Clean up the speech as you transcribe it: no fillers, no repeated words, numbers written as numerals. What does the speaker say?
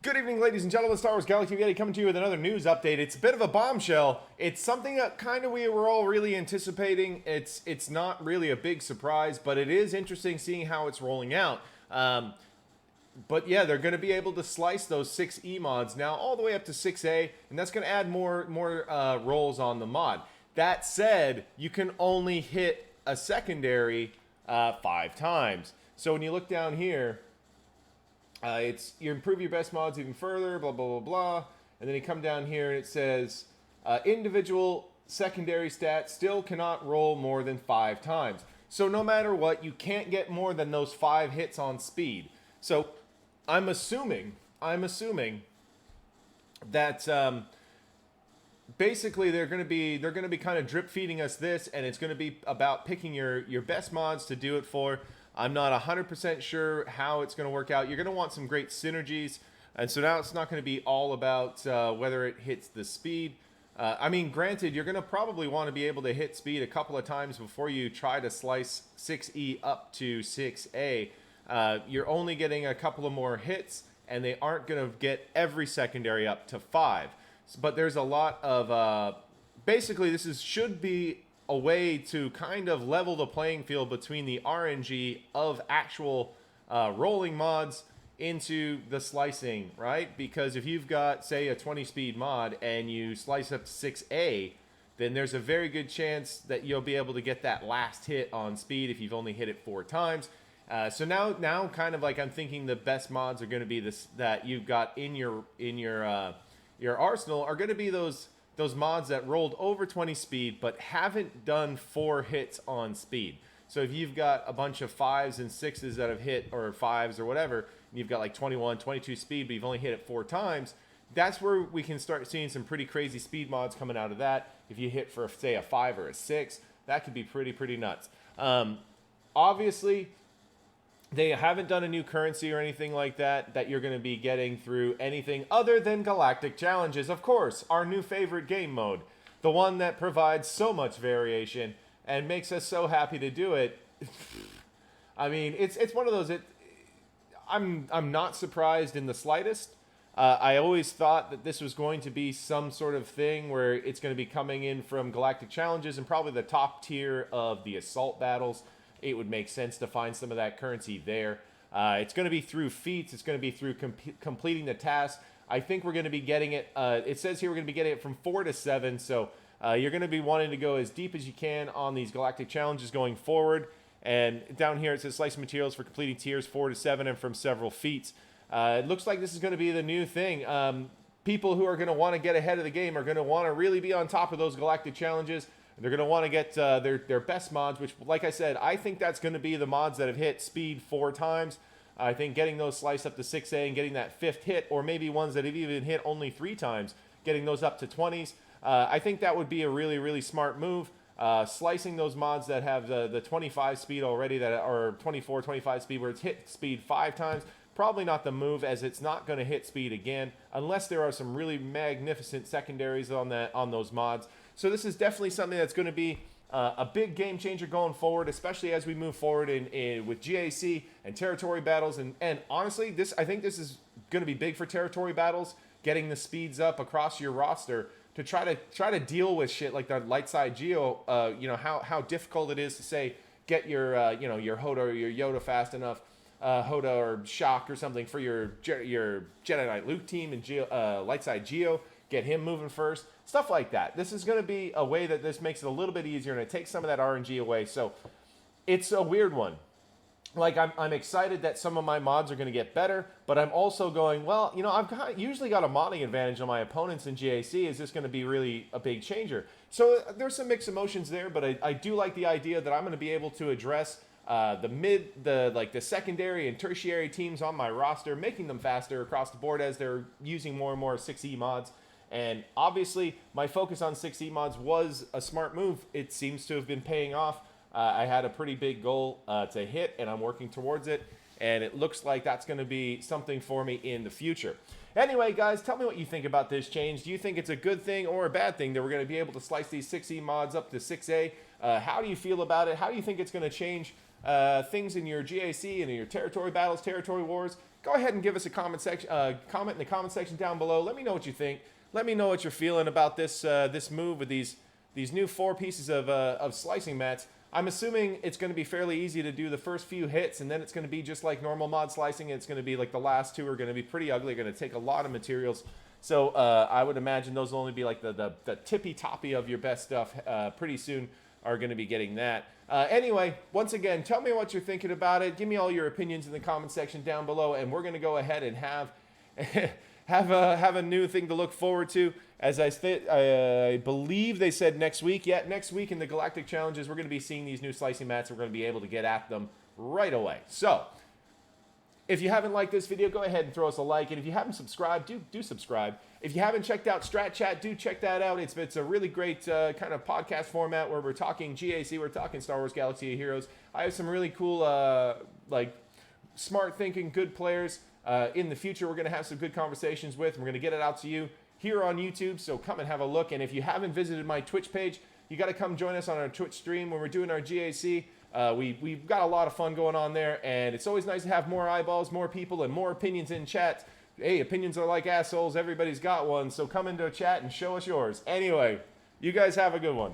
Good evening, ladies and gentlemen. Star Wars Galaxy Yeti coming to you with another news update. It's a bit of a bombshell. It's something that kind of we were all really anticipating. It's not really a big surprise, but it is interesting seeing how it's rolling out. But yeah, they're going to be able to slice those 6E mods now all the way up to 6A, and that's going to add more roles on the mod. That said, you can only hit a secondary 5 times. So when you look down here, you improve your best mods even further, blah, blah, blah, blah. And then you come down here and it says, individual secondary stats still cannot roll more than 5 times. So no matter what, you can't get more than those 5 hits on speed. So I'm assuming that basically they're going to be kind of drip feeding us this, and it's going to be about picking your best mods to do it for. I'm not 100% sure how it's going to work out. You're going to want some great synergies, and so now it's not going to be all about whether it hits the speed. I mean, granted, you're going to probably want to be able to hit speed a couple of times before you try to slice 6E up to 6A. You're only getting a couple of more hits, and they aren't going to get every secondary up to 5. But there's a lot of... basically, this should be a way to kind of level the playing field between the RNG of actual rolling mods into the slicing, right? Because if you've got, say, a 20-speed mod and you slice up to 6A, then there's a very good chance that you'll be able to get that last hit on speed if you've only hit it 4 times. So now kind of like I'm thinking the best mods are going to be this that you've got in your arsenal are going to be those mods that rolled over 20 speed but haven't done 4 hits on speed. So if you've got a bunch of 5s and 6s that have hit, or 5s or whatever, and you've got like 21, 22 speed, but you've only hit it 4 times, that's where we can start seeing some pretty crazy speed mods coming out of that. If you hit for, say, a 5 or a 6, that could be pretty nuts. Obviously, they haven't done a new currency or anything like that you're going to be getting through anything other than Galactic Challenges. Of course, our new favorite game mode. The one that provides so much variation and makes us so happy to do it. I mean, it's one of those... I'm not surprised in the slightest. I always thought that this was going to be some sort of thing where it's going to be coming in from Galactic Challenges and probably the top tier of the Assault battles. It would make sense to find some of that currency there. It's going to be through feats. It's going to be through completing the task. I think we're going to be getting it. It says here we're going to be getting it from 4 to 7. So you're going to be wanting to go as deep as you can on these Galactic Challenges going forward. And down here it says slice materials for completing tiers 4 to 7 and from several feats. It looks like this is going to be the new thing. People who are going to want to get ahead of the game are going to want to really be on top of those Galactic Challenges. They're going to want to get their best mods, which, like I said, I think that's going to be the mods that have hit speed 4 times. I think getting those sliced up to 6A and getting that 5th hit, or maybe ones that have even hit only 3 times, getting those up to 20s. I think that would be a really smart move. Slicing those mods that have the 25 speed already, that are 24, 25 speed, where it's hit speed 5 times, probably not the move, as it's not going to hit speed again, unless there are some really magnificent secondaries on those mods. So this is definitely something that's going to be a big game changer going forward, especially as we move forward with GAC and territory battles. And honestly, I think this is going to be big for territory battles, getting the speeds up across your roster to try to deal with shit like the light side geo. How difficult it is to, say, get your Hoda or your Yoda fast enough, Hoda or Shock or something for your Jedi Knight Luke team and light side geo. Get him moving first, stuff like that. This is going to be a way that this makes it a little bit easier, and it takes some of that RNG away. So it's a weird one. Like, I'm excited that some of my mods are going to get better, but I'm also going, well, I've usually got a modding advantage on my opponents in GAC. Is this going to be really a big changer? So there's some mixed emotions there, but I do like the idea that I'm going to be able to address the secondary and tertiary teams on my roster, making them faster across the board as they're using more and more 6E mods. And obviously, my focus on 6E mods was a smart move. It seems to have been paying off. I had a pretty big goal to hit, and I'm working towards it. And it looks like that's going to be something for me in the future. Anyway, guys, tell me what you think about this change. Do you think it's a good thing or a bad thing that we're going to be able to slice these 6E mods up to 6A? How do you feel about it? How do you think it's going to change things in your GAC and in your territory battles, territory wars? go ahead and give us a comment in the comment section down below. Let me know what you think. Let me know what you're feeling about this this move with these new 4 pieces of slicing mats. I'm assuming it's going to be fairly easy to do the first few hits, and then it's going to be just like normal mod slicing. It's going to be like the last 2 are going to be pretty ugly, going to take a lot of materials. So I would imagine those will only be like the tippy-toppy of your best stuff. Pretty soon are going to be getting that. Anyway, once again, tell me what you're thinking about it. Give me all your opinions in the comment section down below, and we're going to go ahead and have have a new thing to look forward to. As I believe they said next week. Yeah, next week in the Galactic Challenges, we're going to be seeing these new slicing mats. We're going to be able to get at them right away. So, if you haven't liked this video, go ahead and throw us a like. And if you haven't subscribed, do subscribe. If you haven't checked out Strat Chat, do check that out. It's a really great kind of podcast format where we're talking GAC, we're talking Star Wars Galaxy of Heroes. I have some really cool, like, smart thinking, good players. In the future, we're going to have some good conversations with. And we're going to get it out to you here on YouTube, so come and have a look. And if you haven't visited my Twitch page, you got to come join us on our Twitch stream when we're doing our GAC. We've got a lot of fun going on there, and it's always nice to have more eyeballs, more people, and more opinions in chat. Hey, opinions are like assholes. Everybody's got one, so come into a chat and show us yours. Anyway, you guys have a good one.